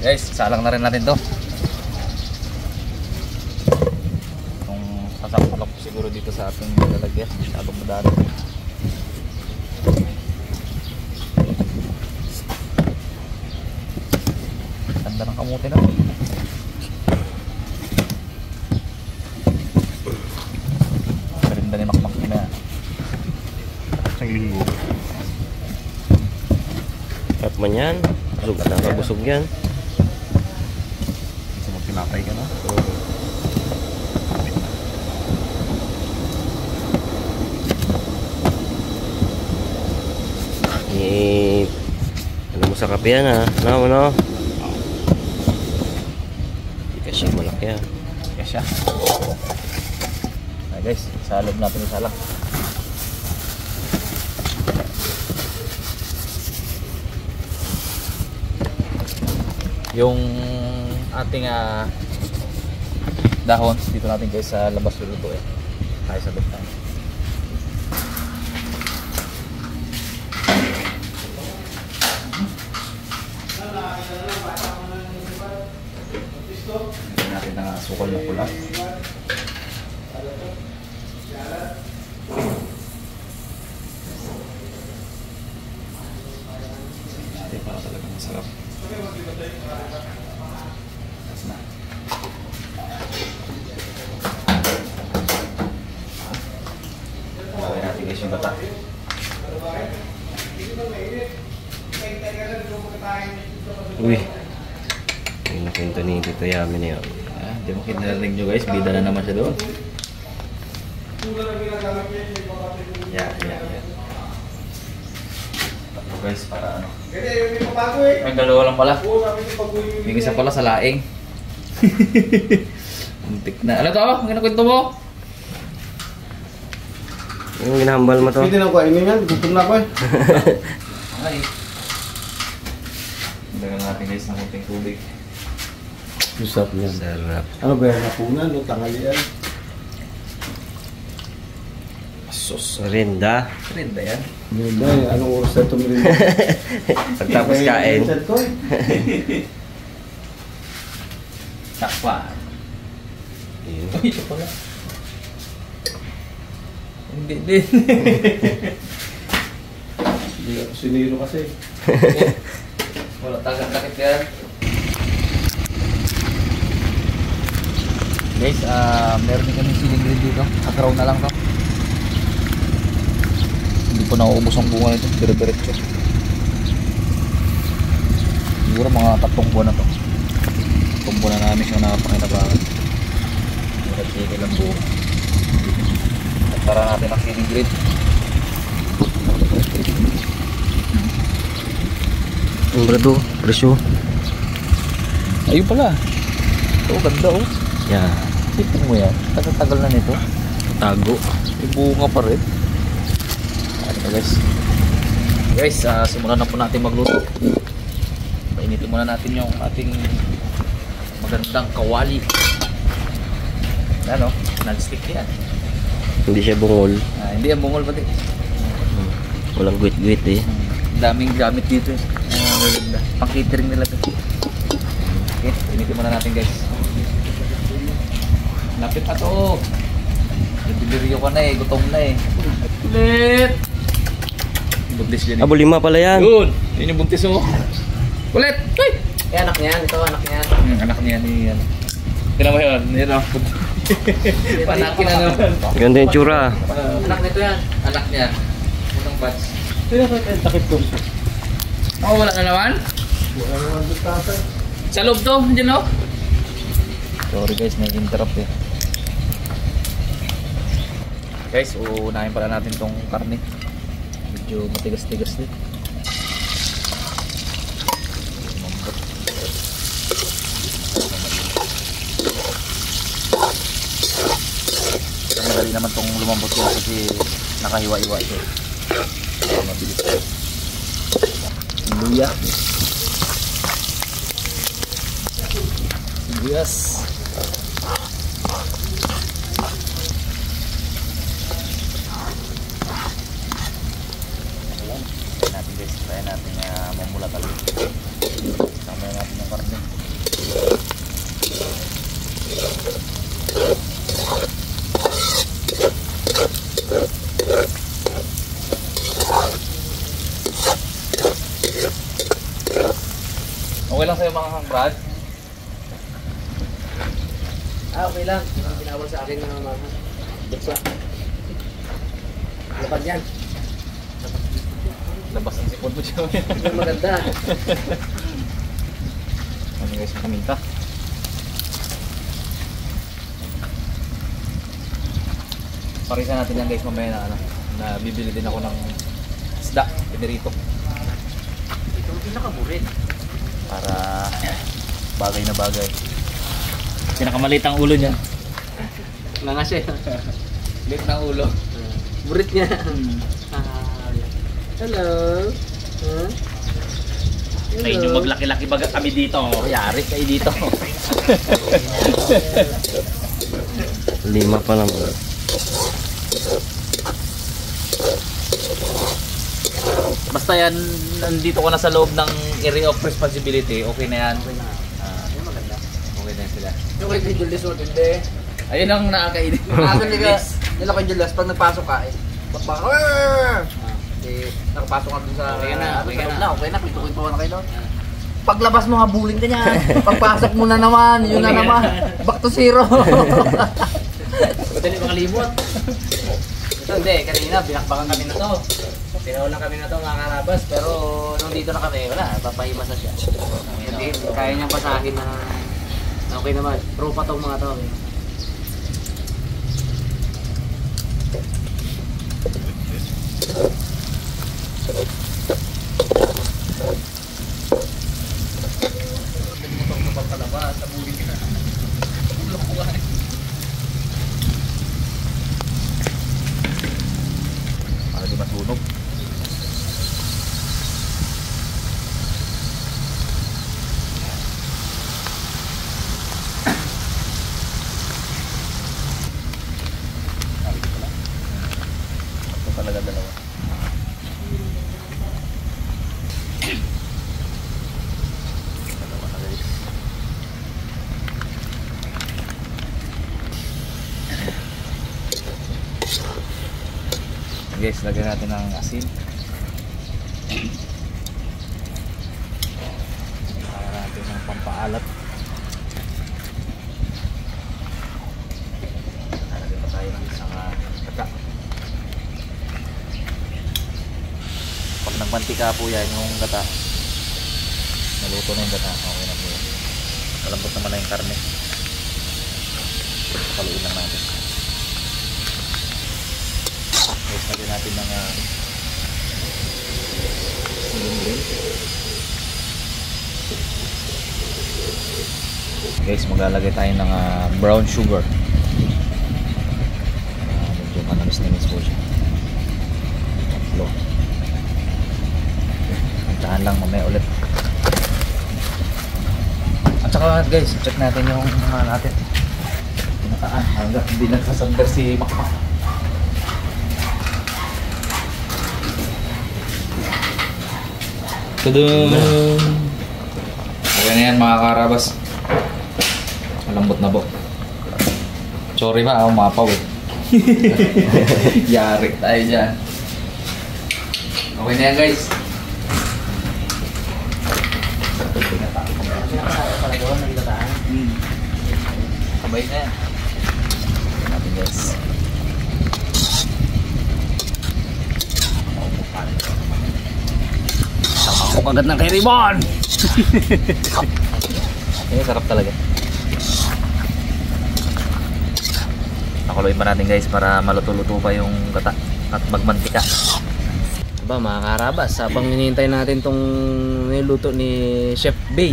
Guys, salang na rin natin to. Kung sasapulok siguro dito sa ating lalagyan, masyadong madami. Ganda ng kamuti na. Ganda ni Makmak na. Isang linggo. At man yan. Busog na kabusog yan. Gusto mo pinapay ka na? Ano mo sa kape yan ha? Ano? Hindi kasi malaki yan. Yes, siya. Ay guys, salog natin yung salang. Yung ating dahon dito natin guys sa labas luluto eh. Tayo sa loob tayo. Hindi natin na sukol na pula. Natin para talaga masarap. That's na. Gawin natin guys yung bata. Uy. Yung nakinto ni Tito Yami niya. Hindi mo kinarinig nyo guys, bida na naman siya doon. Yeah. Tapos guys, para ano. May dalawa lang pala. Yung isa pala sa laing. Muntik na. Ano to? Ang kinakwento mo? Yung ginahambal mo to? Pwede na ko kainin yan. Gutom na ko eh. Ay. Dagan natin guys ng kunting tubig. Usap yan. Sarap. Ano ba yan? Napunan o tanghalian? Sos. Rinda. Rinda yan. Merinda eh. Anong oras na ito merinda? Pagtapos kain. Takpan. Yun. Uy, ito pala. Hindi din. Hindi ako siniro kasi. Wala takit yan. Guys, meron din kami siling green dito. Agraw na lang to. Hindi po nauubos ang bunga nito. Dire-diretso. Siguro mga 3 buwan na to. 3 buwan na namin siyang nakapakinabangan. Sige lang buo. At tara natin ang siling green. Ang brado. Presyo. Ayun pala. Ito, ganda oh. Yeah. Sipin mo yan. Tagal na nito. Tago. May bunga pa rin. Ano guys. Guys, simulan na po natin magluto. Painitin muna natin yung ating magandang kawali. Ano? Non-stick yan. Hindi siya bungol. Hindi yan bungol pati. Walang guwit-guwit eh. Daming gamit dito eh. Maganda. Pang-catering nila to. Okay, painitin muna natin guys. Lapit na to. Nagbiliryo ka na eh. Gutom na eh. Kulit! Buntis dyan eh. Abo 5 pala yan. Yun! Yun yung buntis oh. Kulit! Uy! Anak niya yan, ito anak niya. Anak niya ni yan. Tignan mo yun. Yan oh. Panakin na naman. Ganda yung tsura. Anak nito yan. Anak niya. Unang batch. Sino ka yung takip ko? Oh, wala na naman? Wala naman doon tatay. Sa loob to. Diyan oh. Sorry guys, na-interrupt eh. Guys, uunahin pala natin tong karne. Medyo matigas-tigas din. Lumambot. Madali naman tong lumambot ko kasi nakahiwa-hiwa ito. Mabilis ito. Luya. Yes. Natin guys, try natin mamula talaga. Tingnan natin yung karne. Okay lang sa'yo mga Kang Brad? Okay lang. Ang pinawal sa akin ng mama. Buksa. Lapad yan. Labas ang sipon mo dyan. Yung maganda. Ano guys, kaminta. Parisan natin yan guys mamaya na na bibili din ako ng isda, pinirito. Ito ang pinakaburit. Para bagay na bagay. Pinakamaliit ang ulo niya. Nga nga siya. Liit ng ulo. Burit niya. Hello. Huh? Sa inyo maglaki-laki baga kami dito. Yari kayo dito. 5 pa naman. Basta yan, nandito ka na sa loob ng area of responsibility, okay na yan. Okay na. Yung maganda. Okay na yan sila. Yung kay Julius o hindi. Ayun ang nakakainin. Asan nila kay Julius pag nagpasok ka eh. Baka nakapasok ka dun sa Okay na, okay sa loob na. okay na, kwento-kwento na kayo doon. Paglabas mo habulin ka niya. Pagpasok mo na naman, yun na naman. Back to zero. Madali makalimot. Ito hindi, kanina binakbakan kami na to. Pinawalan kami na to mga karabas, pero nung dito na kami, wala, papaimas na siya. Hindi, kaya niyang pasahin na okay naman. Pro pa tong mga to. Para di masunog. Ito talaga dalawa. Dalawa na guys. Guys, lagyan natin ng asin. Lagyan natin ng pampaalat. Lagyan pa tayo ng isang kaka. Pag nagmantika po yan yung gata, naluto na yung gata, okay na po yan. Malambot naman na yung karne. Paluin lang natin. Guys, lagyan natin ng green. Guys, maglalagay tayo ng brown sugar. Medyo manamis-namis po siya. Tatlo. Tantahan lang mamaya ulit. At saka guys, check natin yung natin. Pinataan hanggang hindi nagsasander si Makmak. Tudun! Okay na yan mga karabas. Malambot na po. Sorry ba, umapaw eh. Yari tayo dyan. Okay na yan guys. Para doon, nagdataan. Sabay na yan. Okay natin guys. Ako agad ng kay Ribbon! Ini sarap talaga. Nakuloyin pa natin guys para maluto-luto pa yung gata at magmantika. Diba mga karabas, habang hinihintay natin tong niluto ni Chef Bay,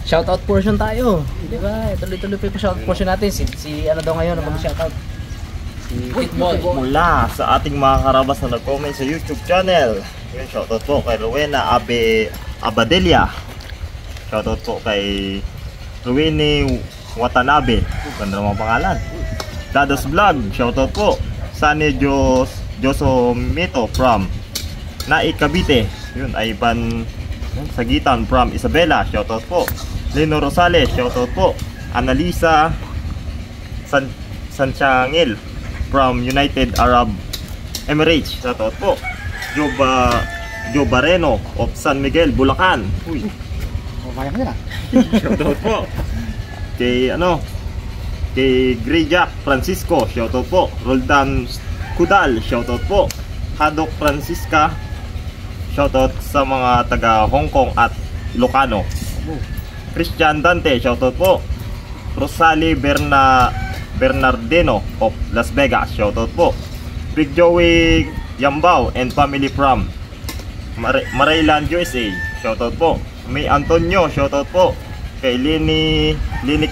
shoutout portion tayo. Diba? Tuloy-tuloy pa yung shoutout portion natin. Si ano daw ngayon ang mag-shoutout? Si Pitbull. Mula sa ating mga karabas na nag-comment sa YouTube channel. Yun, shoutout po kay Rowena Abadelia. Shoutout po kay Rowene Watanabe. Ganda naman pangalan. Dados Vlog. Shoutout po. Sunny Josomito from Naik Cavite. Yun, Ivan Sagitan from Isabela, shoutout po. Lino Rosales, shoutout po. Annalisa Sanchangil from United Arab Emirates, shoutout po. Joe Barreno of San Miguel, Bulacan. Uy. Shoutout po. Kay Grey Jack Francisco, shoutout po. Roldan Kudal, shoutout po. Hadok Francisca, shoutout sa mga taga Hong Kong at Ilocano. Christian Dante, shoutout po. Rosali Bernardino of Las Vegas, shoutout po. Big Joey Yambao and family from Marayland, USA, shoutout po. May Antonio, shoutout po. Kay Lini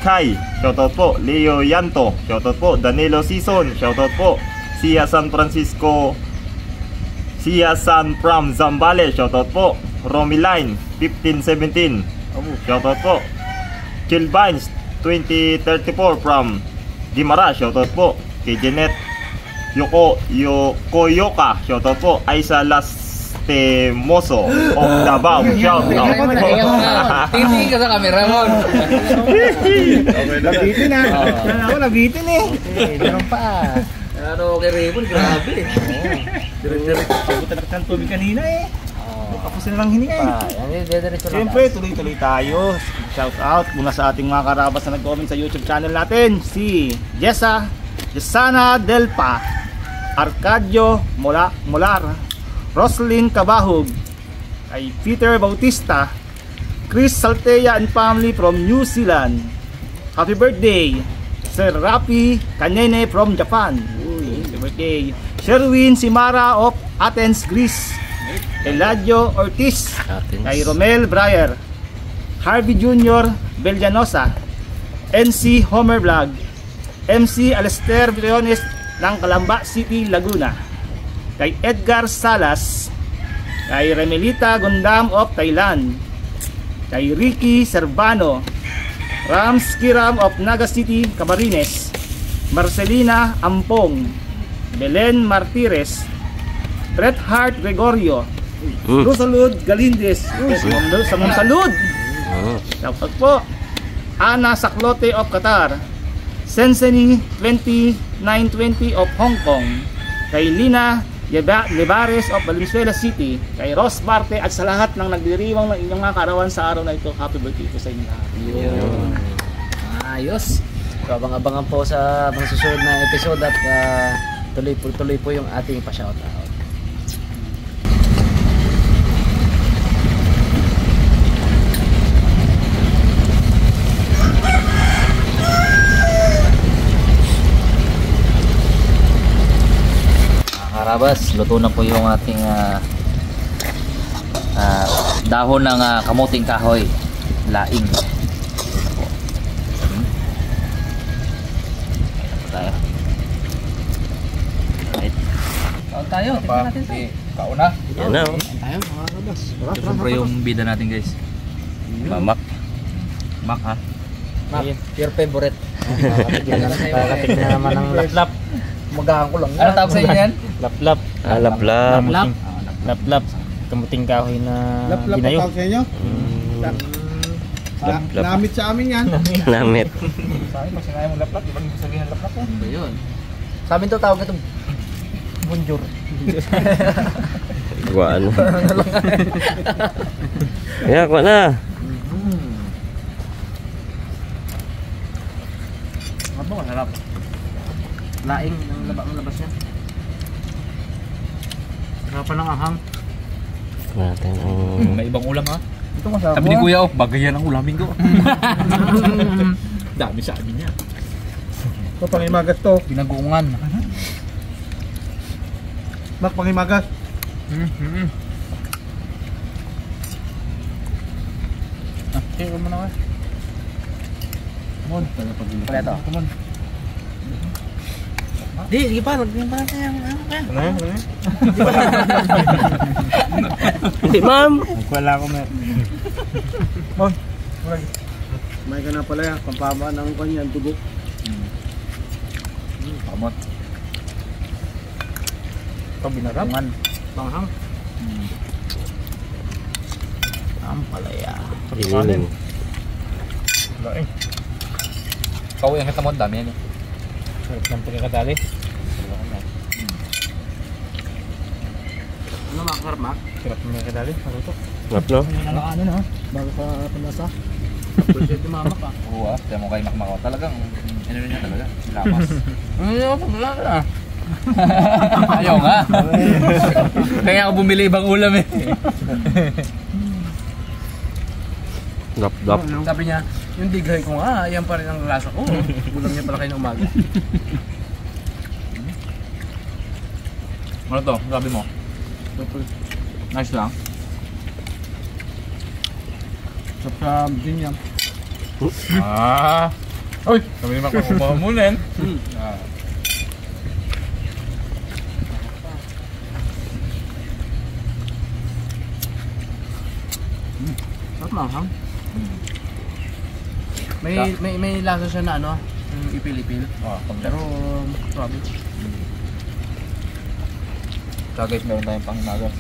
Kai, shoutout po. Leo Yanto, shoutout po. Danilo Season, shoutout po. Sia San from Zambales, shoutout po. Romiline 1517, shoutout po. Chill Vines 2034 from Guimara, shoutout po. Kay Jeanette Yokoyoka, shoutout po. Aisa Lastemoso of Davao, shoutout po. Tingin ka sa camera mo. Nabitin na. Ako nabitin eh. Meron pa. Ano kay Raymond, grabe. Direct-direct. Sagutan ng tubig kanina eh. Tapos na lang hininga eh. Yan, diretso lang. Siyempre, tuloy-tuloy tayo. Shout out muna sa ating mga karabas na nag-comment sa YouTube channel natin. Si Jessana Delpa, Arcadio Molar, Roslyn Cabahog, kay Peter Bautista, Chris Saltea and family from New Zealand. Happy birthday, Sir Rafi Kanene from Japan. Happy birthday. Sherwin Simara of Athens, Greece. Eladio Ortiz, kay Romel Breyer, Harvey Jr. Belianosa, NC Homer Vlog, MC Alester Briones ng Calamba City, Laguna, kay Edgar Salas, kay Remelita Gondam of Thailand, kay Ricky Servano, Rams Kiram of Naga City, Camarines, Marcelina Ampong, Belen Martires, Bret Hart Gregorio, Rosalud Galindez, sa mga salud. Shoutout po. Ana Saklote of Qatar, Senseni 2920 of Hong Kong, kay Lina Lebares of Valenzuela City, kay Ross Barte at sa lahat ng nagdiriwang ng inyong mga karawan sa araw na ito. Happy birthday po sa inyo lahat. Ayos. So, abang-abangan po sa mga susunod na episode at tuloy po yung ating pa-shoutout. Karabas, luto na po yung ating dahon ng kamuting kahoy, laing. Tayo. Right. Tayo, tingnan natin tayo. Kauna. Yan na. Tayo mga karabas. Siyempre yung bida natin guys. Mamak. Mac ha. Mac, your favorite. Kakatik na naman ng laplap. Magahan ko lang. Ano tawag sa inyo yan? Laplap. Laplap. Laplap. Kamuting kahoy na ginayo. Laplap sa inyo? Laplap. Namit sa amin yan. Namit. Sa amin, pag sinabi mo laplap, di ba nyo sabihin laplap yan? Ano yun? Sa amin to tawag ito. Bonjour. Guwaan. Kaya ko na. Ano ba? Sarap. Laing ng labas niya. Sarapan ng ahang. Natin ang... May ibang ulam ha? Ito masarap. Sabi ni Kuya, bagay yan ang ulamin ko. Dami sabi niya. Ito, pangimagas to. Pinagungan. Mak, pangimagas. Sige mo na. Mon, pala ito. Mon. Di, sige pa, lagyan pa natin yung ano ka. Hindi, ma'am. Wala ko mer. Mon, may ka na pala yan. Pampaba ng kanya, dugo. Pamot. Ito binaraman. Panghang. Ampalaya. Inunin. Laing. Kau yang kita mo dami yan eh. Sarap ng pagkakadali. Ano makakarap, Mac? Sarap ng pagkakadali. Maluto. Ngap no? Nakakaano na, bago pa panlasa. Bullshit yung mama pa. Oo ah, tiyan mo kay Makmakaw. Talagang, ano niya talaga, lamas. Ano pa ba? Ayaw nga. Kaya ako bumili ibang ulam eh. Gap, gap. Sabi niya, yung dighay ko nga, yan pa rin ang lasa ko. Ulam niya pala kayo ng umaga. Ano to? Sabi mo? Nice lang. Sarap sa din yan. Ah. Uy, sabi ni Makmakaw, kumamunin. Ah. Sarap lang, may lasa siya na ano, yung ipil-ipil. Oh, Pero, grabe. So guys, meron tayong panghimagas.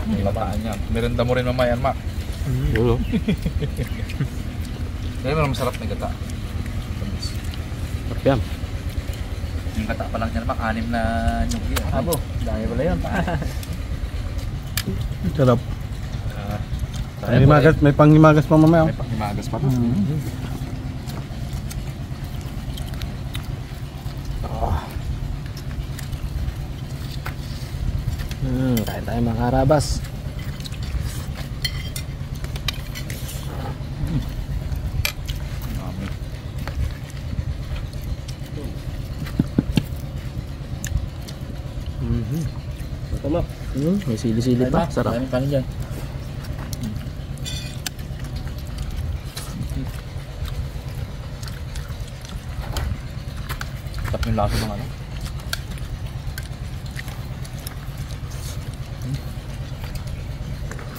May lataan yan. Merenda mo rin mamaya, Mac. Ano? Kaya meron masarap na gata. Sarap yan. Yung gata pa lang yan, Mac. 6 na nyugi. Abo, dami pala yun. Sarap. Sayang May panghimagas pa mamaya. May panghimagas pa to. Kain tayo mga karabas. Ito mo. May sili-sili pa, sarap. Daming kanin dyan. Tap yung lasa ng ano.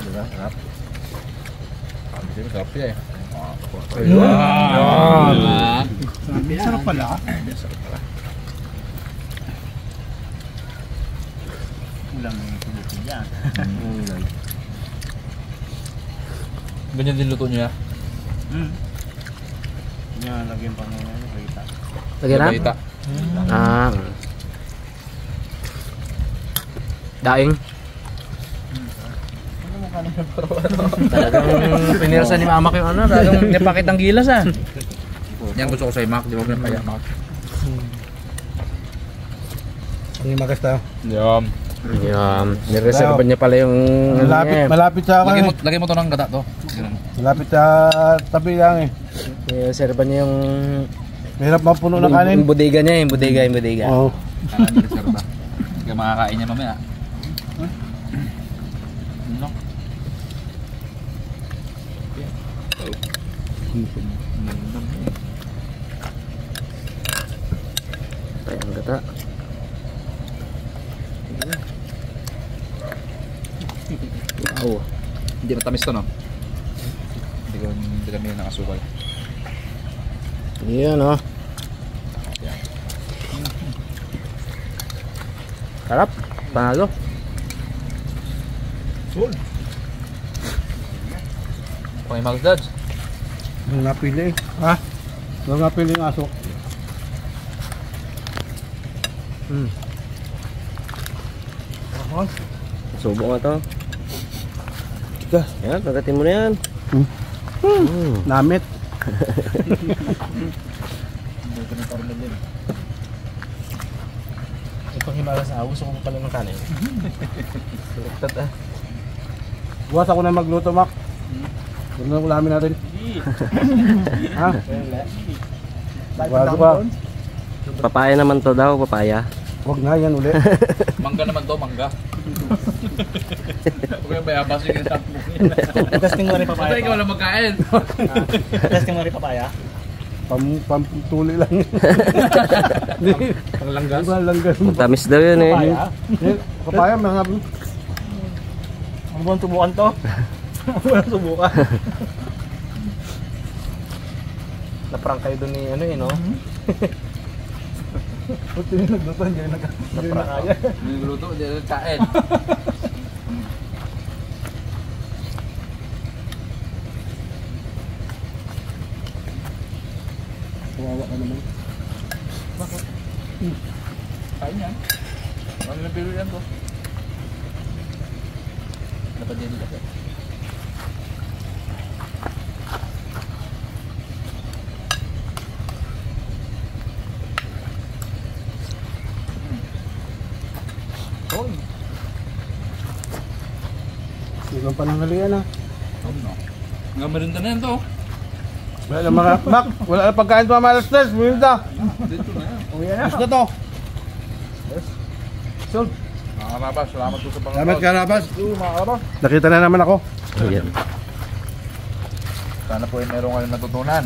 Diba? Sarap. Hindi mo sarap siya eh. Sarap pala. Ulam yung tulutin yan. Ganyan din luto niya. Yan, lagyan pa ng kita. Lagyan na? Baita. Ah. Daing. Talagang pinirsa ni mama ko yung ano, talagang nipakit ang gilas ah. Yan gusto ko sa Mac. Di ba pinapaya, Mac? Panghimagas tayo. Yan. Yan, nireserva niya pala yung Malapit sa akin. Lagay mo to ng gata to. Ganun. Malapit sa tabi lang eh. Nireserva niya yung Mahirap mapuno ng kanin. yung bodega niya, yung bodega. Oo. Hindi reserva. Kaya makakain niya mamaya. Ano? Tayo ang gata. Wow. Hindi matamis to, no? Hindi kami nakasukal. Yan oh. Sarap. Panalo. Okay, Max Dads. Yung napili. Ha? Yung napili yung aso. Subo nga to. Tigas. Yan, pagkatin mo na yan. Namit. Itong himagas na gusto ko pala ng kanin. Suluktat ah. Bukas ako na magluto, Mac. Huwag na ulamin natin. Ha? Bago pa. Papaya naman to daw, papaya. Huwag na yan uli. Mangga naman to, mangga. Huwag yung bayabas yung kinasap mo. Testing mo rin Basta ikaw lang magkain. Testing mo rin papaya. Pamputuli lang. Panglanggas. Langgas. Matamis daw yun eh. Papaya, masarap. Ang buwan subukan to. Ang buwan subukan. Naprank kayo doon ni ano eh no? Buti na nagluto, hindi na kaya. Niluluto, hindi na kain. Kain yan. Ano na pilo yan ko? Dapat din dito. Hoy. Ibang panangalian ah. Ano? Nga merinda na yan to. Wala na mga Mac, wala na pagkain pa mga stress, minta. Dito na yan. Uwi na. Gusto to. Sold. Mga karabas, salamat po sa pangalaman. Salamat Karabas. Mga karabas. Nakita na naman ako. Ayan. Sana po ay meron kayong natutunan.